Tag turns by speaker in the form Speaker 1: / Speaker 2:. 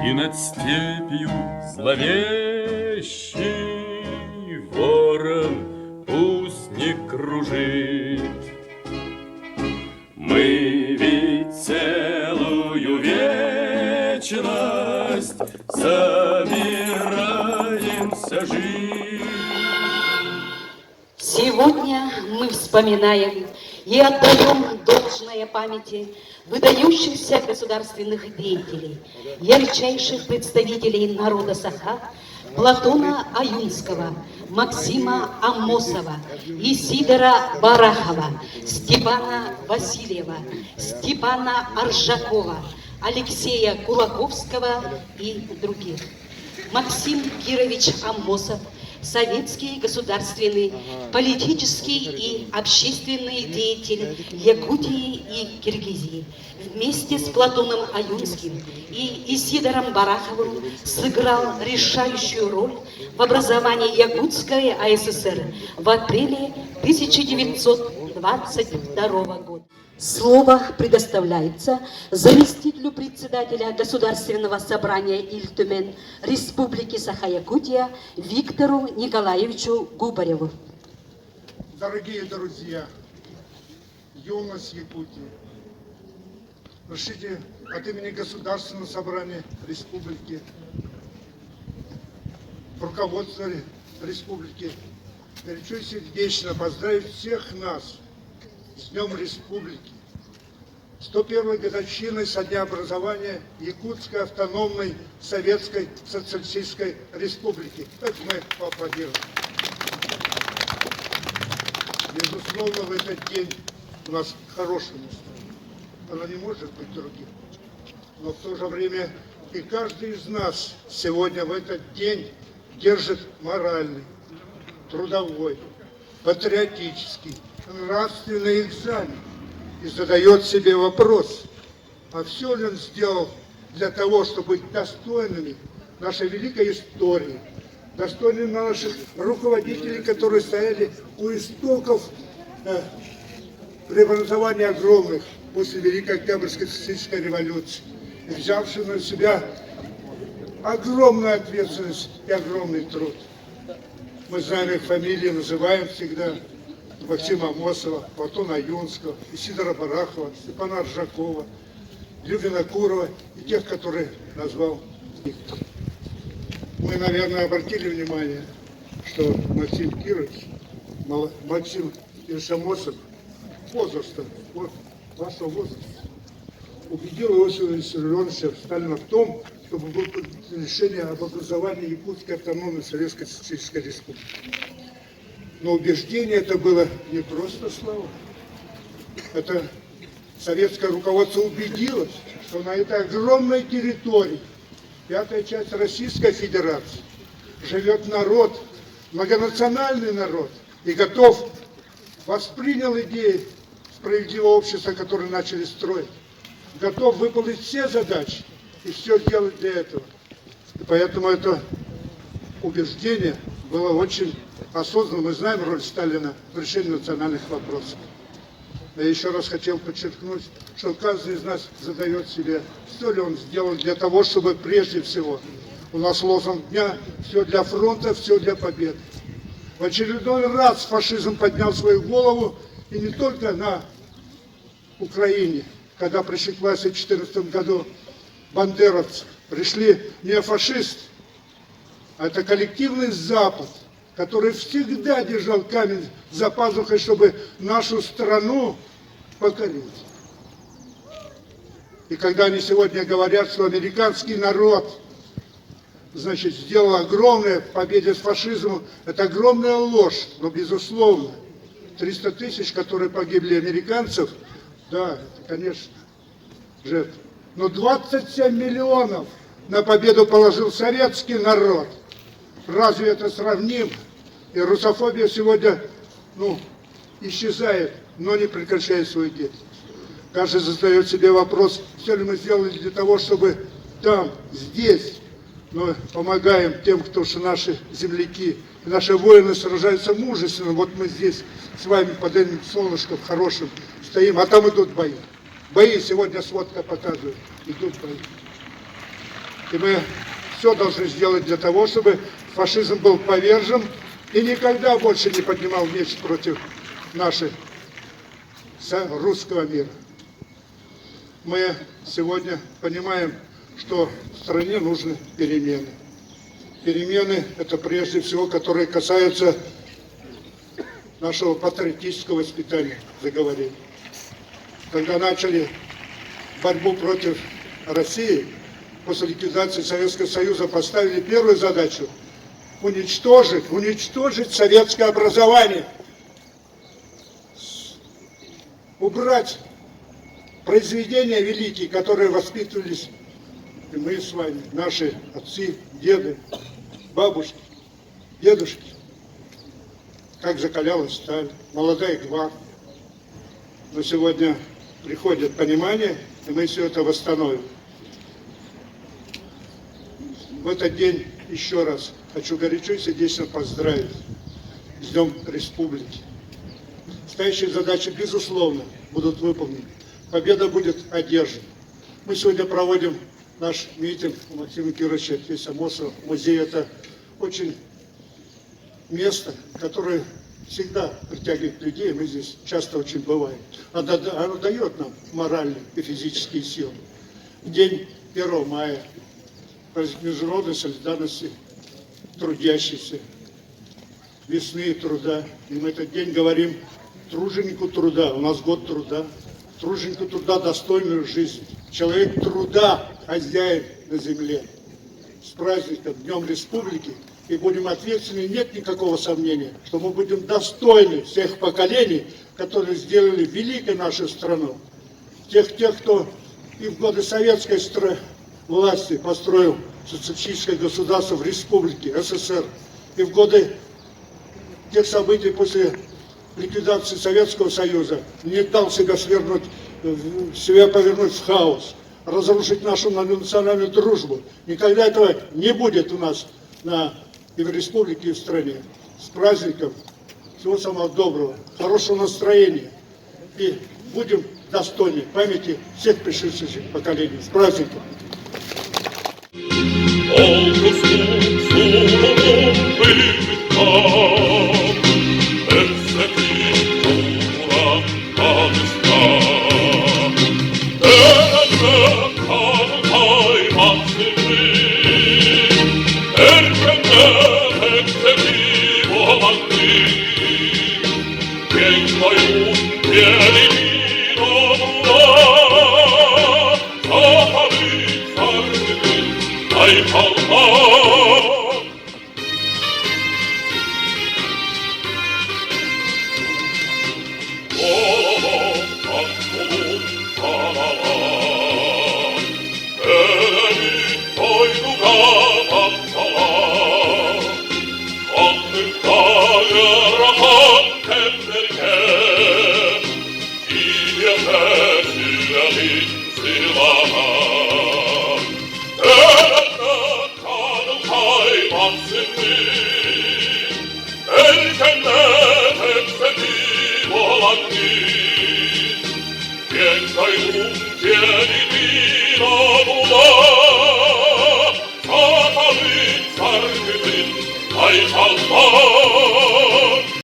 Speaker 1: И над степью зловещий ворон пусть не кружит. Мы ведь целую вечность собираемся жить.
Speaker 2: Сегодня мы вспоминаем и отдаем должное памяти выдающихся государственных деятелей, ярчайших представителей народа Саха, Платона Аюнского, Максима Амосова, Исидора Барахова, Степана Васильева, Степана Аржакова, Алексея Кулаковского и других. Максим Кирович Амосов – советский, государственный, политический и общественный деятель Якутии и Киргизии. Вместе с Платоном Аюнским и Исидором Бараховым сыграл решающую роль в образовании Якутской АССР в апреле 1922 года. Слово предоставляется заместителю председателя Государственного собрания Иль-Тюмень Республики Саха-Якутия Виктору Николаевичу Губареву.
Speaker 3: Дорогие друзья, юность Якутии, разрешите от имени Государственного собрания Республики, руководства Республики, горячо сердечно поздравить всех нас с Днем Республики, 101-й годовщиной со дня образования Якутской автономной Советской Социалистической Республики. Давайте мы поаплодируем. Безусловно, в этот день у нас хорошее настроение. Оно не может быть другим. Но в то же время и каждый из нас сегодня в этот день держит моральный, трудовой, патриотический, нравственный экзамен и задает себе вопрос, а все ли он сделал для того, чтобы быть достойными нашей великой истории, достойными наших руководителей, которые стояли у истоков преобразования огромных после Великой Октябрьской социалистической революции, и взявшие на себя огромную ответственность и огромный труд. Мы знаем их фамилии, называем всегда: Максима Амосова, Платона Аюнского, Исидора Барахова, Степана Аржакова, Любина Курова и тех, которые назвал Виктор. Мы, наверное, обратили внимание, что Максим Кирович Амосов возраста, вот вашего возраста, убедил Иосифа Виссарионовича Сталина в том, чтобы было решение об образовании Якутской автономной Советской Социалистической Республики. Но убеждение это было не просто слова. Это советское руководство убедилось, что на этой огромной территории, пятая часть Российской Федерации, живет народ, многонациональный народ, и воспринял идеи справедливого общества, которые начали строить, готов выполнить все задачи и все делать для этого. И поэтому это убеждение было очень осознанно. Мы знаем роль Сталина в решении национальных вопросов. Я еще раз хотел подчеркнуть, что каждый из нас задает себе, что ли он сделал для того, чтобы прежде всего, у нас лозунг дня: все для фронта, все для победы. В очередной раз фашизм поднял свою голову, и не только на Украине, когда пришли к власти в 2014 году бандеровцы, пришли не фашисты, а это коллективный Запад, который всегда держал камень за пазухой, чтобы нашу страну покорить. И когда они сегодня говорят, что американский народ, значит, сделал огромное в победе с фашизмом, это огромная ложь, но безусловно, 300 тысяч, которые погибли американцев, да, это, конечно, жертвы. Но 27 миллионов на победу положил советский народ. Разве это сравнимо? И русофобия сегодня, исчезает, но не прекращает свою деятельность. Каждый задает себе вопрос, все ли мы сделали для того, чтобы там, здесь, мы помогаем тем, кто же наши земляки, наши воины сражаются мужественно. Вот мы здесь с вами под этим солнышком хорошим стоим, а там идут бои. Бои сегодня сводка показывает, идут бои. И мы все должны сделать для того, чтобы фашизм был повержен и никогда больше не поднимал меч против нашего русского мира. Мы сегодня понимаем, что в стране нужны перемены. Перемены – это прежде всего, которые касаются нашего патриотического воспитания, заговорили. Когда начали борьбу против России, после ликвидации Советского Союза поставили первую задачу – уничтожить советское образование, убрать произведения великие, которые воспитывались и мы с вами, наши отцы, деды, бабушки, дедушки, как закалялась сталь, молодая гвардия. Но сегодня приходит понимание, и мы все это восстановим. В этот день еще раз хочу горячо и сердечно поздравить с Днем Республики. Стоящие задачи, безусловно, будут выполнены. Победа будет одержана. Мы сегодня проводим наш митинг у Максима Кировича Фесомосова. Музей – это очень место, которое всегда притягивает людей. Мы здесь часто очень бываем. Оно дает нам моральные и физические силы. День 1 мая, праздник международной солидарности трудящихся, весны труда. И мы этот день говорим труженику труда. У нас год труда. Труженику труда достойную жизнь. Человек труда, хозяин на земле. С праздником, Днем Республики. И будем ответственны, нет никакого сомнения, что мы будем достойны всех поколений, которые сделали великой нашу страну. Тех, кто и в годы советской власти построил социалистическое государство в республике СССР. И в годы тех событий после ликвидации Советского Союза не дал себя повернуть в хаос, разрушить нашу национальную дружбу. Никогда этого не будет у нас и в республике, и в стране. С праздником, всего самого доброго, хорошего настроения. И будем достойны памяти всех пришедших поколений. С праздником!
Speaker 1: I shall fall.